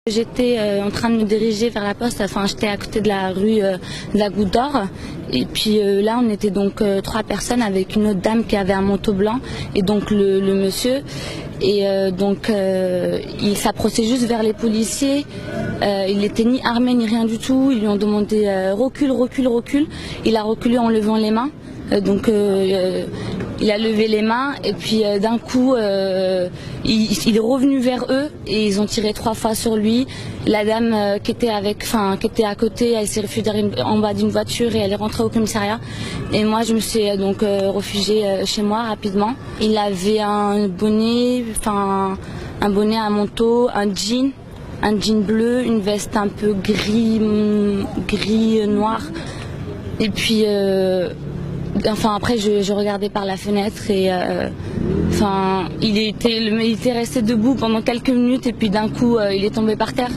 J'étais en train de me diriger vers la poste, enfin j'étais à côté de la rue de la Goutte d'Or et puis là on était donc trois personnes avec une autre dame qui avait un manteau blanc et donc le monsieur et il s'approchait juste vers les policiers, il n'était ni armé ni rien du tout, ils lui ont demandé recule, recule, recule, il a reculé en levant les mains. Il a levé les mains et puis d'un coup il est revenu vers eux et ils ont tiré 3 fois sur lui. La dame qui était à côté, elle s'est réfugiée en bas d'une voiture et elle est rentrée au commissariat. Et moi je me suis réfugiée chez moi rapidement. Il avait un bonnet, un manteau, un jean bleu, une veste un peu gris noir. Et puis après je regardais par la fenêtre et il était resté debout pendant quelques minutes et puis d'un coup il est tombé par terre.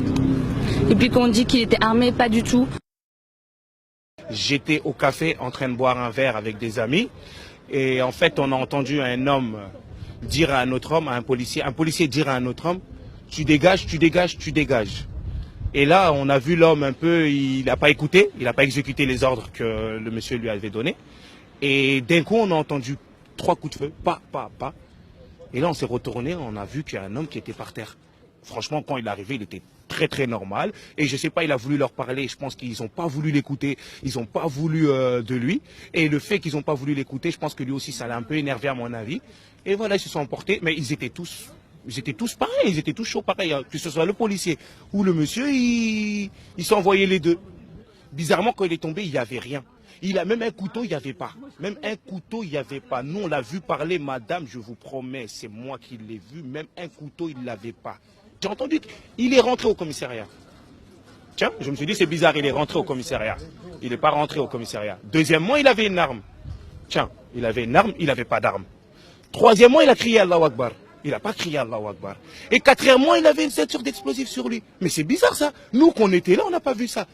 Et puis qu'on dit qu'il était armé, pas du tout. J'étais au café en train de boire un verre avec des amis et en fait on a entendu un homme dire à un autre homme, à un policier dire à un autre homme, tu dégages, tu dégages, tu dégages. Et là on a vu l'homme un peu, il n'a pas écouté, il n'a pas exécuté les ordres que le monsieur lui avait donnés. Et d'un coup, on a entendu 3 coups de feu, pas. Et là, on s'est retourné, on a vu qu'il y a un homme qui était par terre. Franchement, quand il est arrivé, il était très très normal. Et je sais pas, il a voulu leur parler. Je pense qu'ils n'ont pas voulu l'écouter. Ils n'ont pas voulu de lui. Et le fait qu'ils n'ont pas voulu l'écouter, je pense que lui aussi, ça l'a un peu énervé à mon avis. Et voilà, ils se sont emportés. Mais ils étaient tous pareils, ils étaient tous chauds pareils. Hein. Que ce soit le policier ou le monsieur, ils s'envoyaient les deux. Bizarrement, quand il est tombé, il n'y avait rien. Il a même un couteau, il n'y avait pas. Même un couteau, il n'y avait pas. Nous, on l'a vu parler, madame, je vous promets, c'est moi qui l'ai vu. Même un couteau, il ne l'avait pas. J'ai entendu qu'il est rentré au commissariat. Tiens, je me suis dit, c'est bizarre, il est rentré au commissariat. Il n'est pas rentré au commissariat. Deuxièmement, il avait une arme. Tiens, il avait une arme, il n'avait pas d'arme. Troisièmement, il a crié Allahu Akbar. Il n'a pas crié Allahu Akbar. Et quatrièmement, il avait une ceinture d'explosifs sur lui. Mais c'est bizarre ça. Nous, qu'on était là, on n'a pas vu ça.